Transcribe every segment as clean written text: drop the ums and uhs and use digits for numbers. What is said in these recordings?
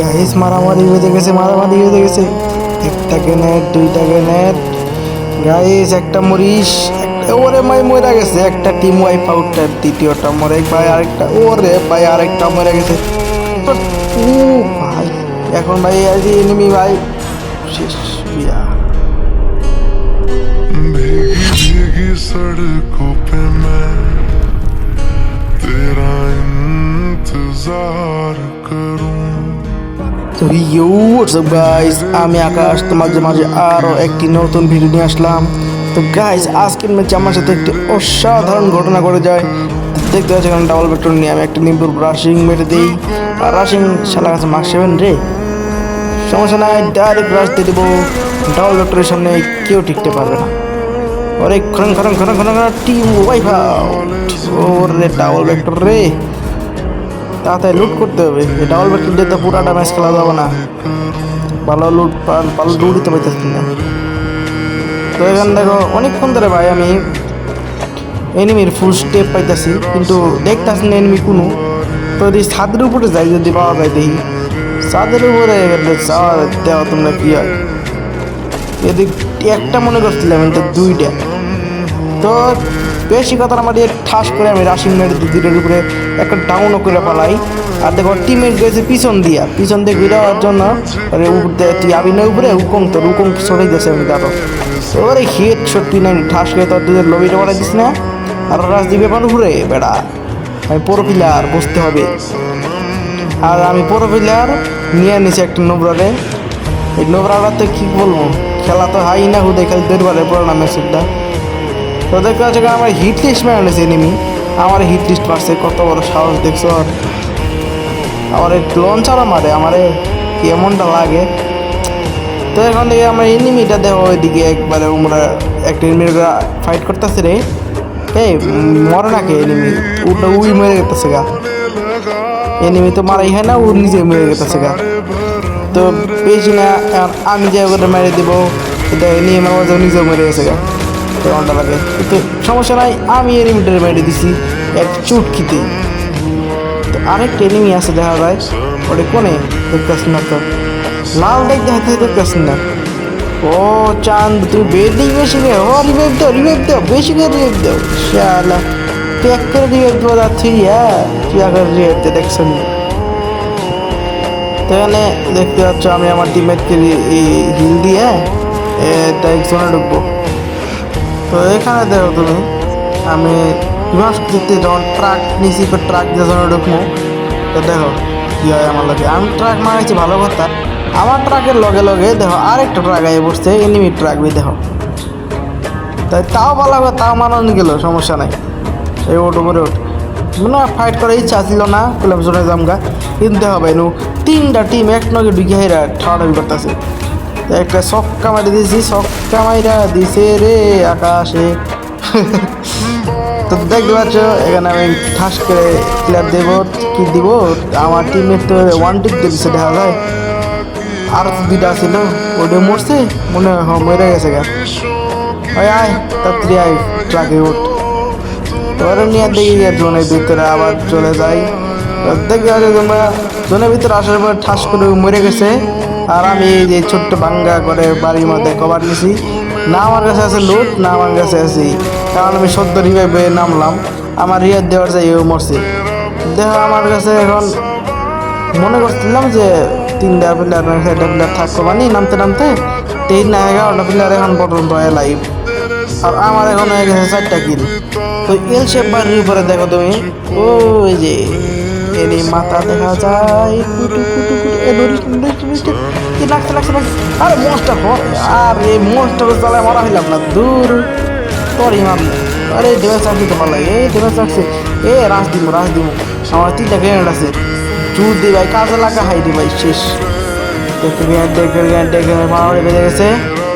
Guys মারামারি হয়ে গেছে, মারামারি হয়ে গেছে। একটা গ্রেনেড, দুইটা গ্রেনেড। গাইস একটা মরিস, ওরে ভাই মরে গেছে। একটা টিম ওয়াইপ আউট, দ্বিতীয়টা মরে ভাই। আরেকটা, ওরে ভাই আরেকটা মরে গেছে। ও ভাই এখন ভাই আজ এনিমি ভাই শেষ বিয়া। भीगी भीगी सड़कों पे मैं तेरा इंतजार करूं। তো ইউ হোয়াটসঅ্যাপ গাইস, আমি আকাশ তোমাদের মাঝে আরও একটি নতুন ভিডিও নিয়ে আসলাম। তো গাইস আজকের ম্যাচে আমার সাথে একটি অসাধারণ ঘটনা ঘটে যায়। দেখতে পাচ্ছি এখানে ডাবল ভেক্টর নিয়ে আমি একটা নিম্বুর রাশিং মেরে দিই। আর রাশিং শালা কাছে মার্ক 7 রে, সমস্যা নাই, ডাইরেক্ট রাশ দিয়ে দেবো। ডাবল ভেক্টরের সামনে কেউ টিকতে পারবে না। ওরে খরং খরং খরং খরং টিম ওয়াইপ আউট। ওরে ডাবল ভেক্টর রে, তাড়াতাড়ি লুট করতে হবে। এই ডাবল ভেক্টর দিয়ে তো পুরাটা ম্যাচ খেলা যাবে না। ভালো লুট ভালো লুট দিতে পারতেছি না। তো এখানে দেখো অনেকক্ষণ ধরে ভাই আমি এনিমির ফুল স্টেপ পাইতেছি, কিন্তু দেখতেছি না এনিমি কোনো। তো এই ছাদের উপরে যাই, যদি পাওয়া যায় দেখি। ছাদের উপরে যাওয়া দেওয়া তোমরা কি হয়, এদিক একটা মনে করছিলাম, কিন্তু দুইটা। তো বেশি কথা আমার দিয়ে ঠাস করে আমি রাশিং মেরে দুটির উপরে একটা ডাউনও করে পালাই। আর দেখো টিমের গেছে পিছন দিয়ে ঘুরে যাওয়ার জন্য। তুই আবিনের উপরে উকং সরে গেছে আমি দাঁড়ো। ওরে হেড সত্যি নাই, ঠাস করে তোর দুধের লবিটা বাড়াই দিস না। আর রাস দিবে আমার উপরে বেড়া। আমি পুরো প্লেয়ার বসতে হবে। আর আমি পুরো প্লেয়ার নিয়ে নিছি একটা নোবরারে। এই নোবরাটা কি বলবো, খেলা তো হাই না হুদে, খালি দৌড় বারে পুরোনো মেসেজটা। তো দেখতে পাচ্ছি আমার হিট লিস্ট মেরে নিয়েছে এনিমি। আমার হিট লিস্ট মারছে, কত বড় সাহস দেখছো। আমার লঞ্চারও মারে আমারে, কেমনটা লাগে। তো এখন থেকে আমরা এনিমিটা দেখো ওইদিকে একবারে আমরা একটা এনিমিরা ফাইট করতেছে রে। এই মরে নাকি এনিমি, ওটা উই মেরে গেতেছে গা। এনিমি তো মারাই হয় না, ও নিজে মেরে গেতেছে গা। তো বেশি না, আমি যে ওটা মেরে দেবো, এটা এনিমি মাঝে নিজেও মেরে গেছে গা। কেমনটা লাগে, কিন্তু সমস্যা নাই, আমি এনিমিটারে মেরে দিছি এক চুটকিতে। তো আরেকটা এনিমি আছে দেখা যায়, ওটা কোনে দেখতেছি না তো, লাল দেখতেছি না। ও চাঁদ তুমি বেডিং বেশি রে, ও রিভাইভ দাও বেশি করে রিভাইভ দাও। শালা প্যাক করে রিভাইভ দেওয়া যাচ্ছে। তুই আগে রিভাইভ দে, দেখছো নি। তো এখানে দেখতে পাচ্ছ আমি আমার টিমমেটকে হিল দিয়ে জোনে ঢুকবো। তো এখানে দেখো তুমি, আমি ইউনিভার্সিটিতে যখন ট্রাক নিয়েছি, ট্রাক দিয়ে জোনে ঢুকবো। তো দেখো কী হয় আমার লগে, আমি ট্রাক মারাইছি ভালো কথা। আমার ট্রাকের লগে লগে দেখো আরেকটা ট্রাক আগে বসছে, এনিমি ট্রাক বি দেখো। তাই তাও ভালো হবে, তাও মানানো গেল, সমস্যা নাই। এই ওট উপরে ওঠ, মানে ফাইট করার ইচ্ছা ছিল না, বললাম জোনে জামগা। কিন্তু দেখো ভাই তিনটা টিম এক নগে ঢুকে হেরা ঠাড়াবি করতেছে। একটা ছক্কা মারি দিয়েছি, ছক্কা মাইরা দিছে রে আকাশে। তো দেখতে পাচ্ছ এখানে আমি ঠাস করে প্লেয়ার দেব, কি দিব। আমার টিমের তো ওয়ান টিপ দিচ্ছে দেখা যায়। আর দুইটা ছিল, ওটা মরছে মনে হয়, মরে গেছে গা। ওই আয় তাড়াতাড়ি আয়, ট্রাকে উঠ। ওরা নিয়ে দেখি জোনের ভিতরে আবার চলে যাই। দেখতে পাচ্ছ তোমরা, জোনের ভিতরে আসার পর ঠাস করে মরে গেছে। আর আমি এই যে ছোট্ট ভাঙ্গা করে বাড়ির মধ্যে কভার নিছি। না আমার কাছে আছে লুট, না আমার কাছে আছে, কারণ আমি সদ্য রিভাইভে নামলাম। আমার রিয়ার দেওয়ার চাই ও মরছে। দেখো আমার কাছে এখন মনে করছিলাম যে তিনটা প্লেয়ার একটা প্লেয়ার থাকবো, মানে নামতে 3-11টা প্লেয়ার এখন পর্যন্ত লাইভ। আর আমার এখন হয়ে গেছে 4টা কিল। তো এল শেপ বাড়ির উপরে দেখো তুমি, ওই যে এনি মাথা দেখা যায়, লাগছে। আরে মনস্টার, আর এই মনস্টার চালায় মারা হইলাম না, দূর তোর ইমান। আরে ডেমেজ রাখছি তো ভালো লাগে, এই ডেমেজ রাখছে। রাস দিব। আমার 3টা গ্রেনেড আছে, জুট দি ভাই, কাজে লাগা হাই দি ভাই, শেষ। গ্রেনেড মারা বেঁধে গেছে।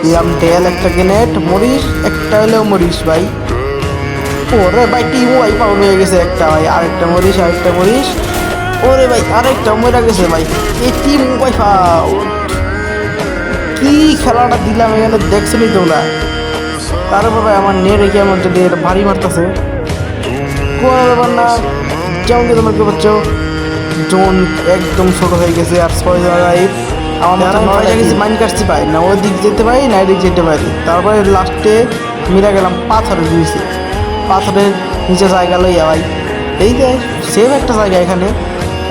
দিলাম ডেল একটা গ্রেনেড, মরিস একটা হলেও মরিস ভাই। ওরে ভাই টিম ওয়াই পাউল হয়ে গেছে একটা ভাই, আরেকটা মরিস। ওরে ভাই আরেকটা মরে গেছে ভাই, এই টিম ওয়াই পাউল। কি খেলাটা দিলাম এখানে, দেখছেনি তোমরা। তারপর ভাই আমার নেট রেখে আমার যদি এটা ভারী মারতেছে, কোনো ব্যাপার না। যেমন কি তোমরা কি পাচ্ছ, জোন একদম ছোট হয়ে গেছে আর 6 লাইফ আমার মতো নয়টা কিছু মাইন্ড কাটতে পাই না ওই দিক যেতে পারি না এদিক যেতে পারি তারপরে লাস্টে মিরা গেলাম পাথরের নিচে পাথরের নিচে জায়গা লইয়া ভাই এই যে সেম একটা জায়গা এখানে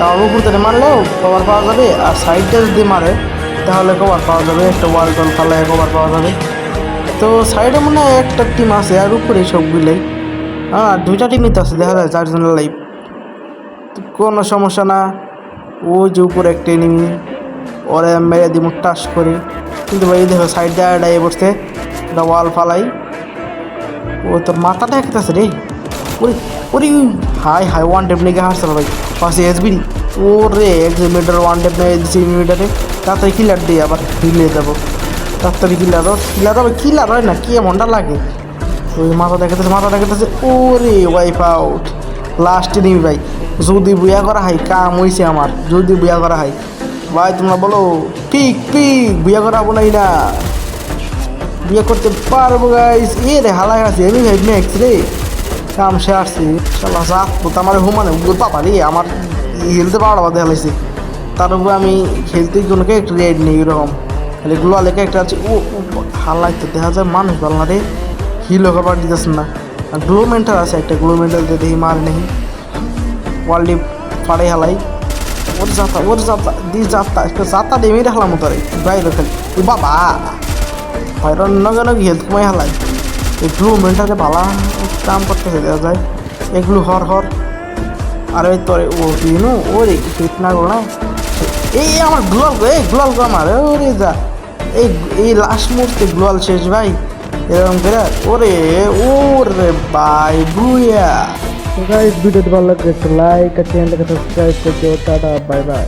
আর উপর থেকে মারলেও কভার পাওয়া যাবে আর সাইডটা যদি মারে তাহলে কভার পাওয়া যাবে একটা ওয়াল টল ফালায় কভার পাওয়া যাবে তো সাইডে মনে হয় একটা টিম আছে আর উপরে সবগুলোই আর 2টা টিমই তো আছে দেখা যায় 4 জনের লাইভ কোনো সমস্যা না ওই যে উপরে একটা এনিমি ওরে মেরে দিব টাস করে কিন্তু ভাই দেখো সাইড দিয়ে বসছে একটা ওয়াল ফালাই ও তোর মাথাটা একটাছে রে ওরে ওরে হাই হাই ওয়ান টেপ নিয়ে হাসছিল ভাই পাশে এসবিডি ওরে এক্সিমিটার ওয়ান টেপ নিয়ে দিচ্ছি এনিমিটারে তাড়াতাড়ি কিলার দিয়ে আবার হিলে যাবো তাড়াতাড়ি কিলার হবে কিলার হয় না কি এমনটা লাগে ওই মাথা দেখাতেছে ওরে ওয়াইফ আউট লাস্টে নিবি ভাই যদি বুয়া করা হয় কাম হয়েছে আমার যদি বুয়া করা হয় ভাই তোমরা বলো পিক বিয়ে করাবো নাই না বিয়ে করতে পারবো গাইস এ রে হালাই আছে আমি ভাই ম্যাক্স রে কাম সে আসছে শালা জাত তো আমার হুমানে বাবা রে আমার হেলতে পারবা দেখা লাগছে তার উপর আমি খেলতে কোনো একটা রেড নেই এরকম খালি গ্লোয়াল লেখা একটা আছে ও হালাই তো দেখা যায় মানুষ বল না রে হিলো খাবার দিতেছে না আর গ্লো মেন্টাল আছে একটা গ্লো মেন্টাল দিয়ে দেখি মার নেই ওয়ার্ল্ড ফাড়াই হালাই ওর যাতা একটা যাতা ডেমে রাখলাম তোরে বাইরে খালি ও বাবা হয়রান কেন হেলথ কমাই হালাই এগুলো মেন্টালে ভালো কাম করতেছে দেখা যায় এগুলো হর আর ওই তোরে ও দিনু ওরে ফিট না গো না এই আমার গ্লোয়াল গো আমার ওরে যা এই লাস্ট মুহূর্তে গ্লোয়াল শেষ ভাই এরকম করে ওরে ভাই বুয়া গাইস ভিডিওটি ভালো লাগলে একটা লাইক আর চ্যানেলটাকে সাবস্ক্রাইব করতে টাটা বাই বাই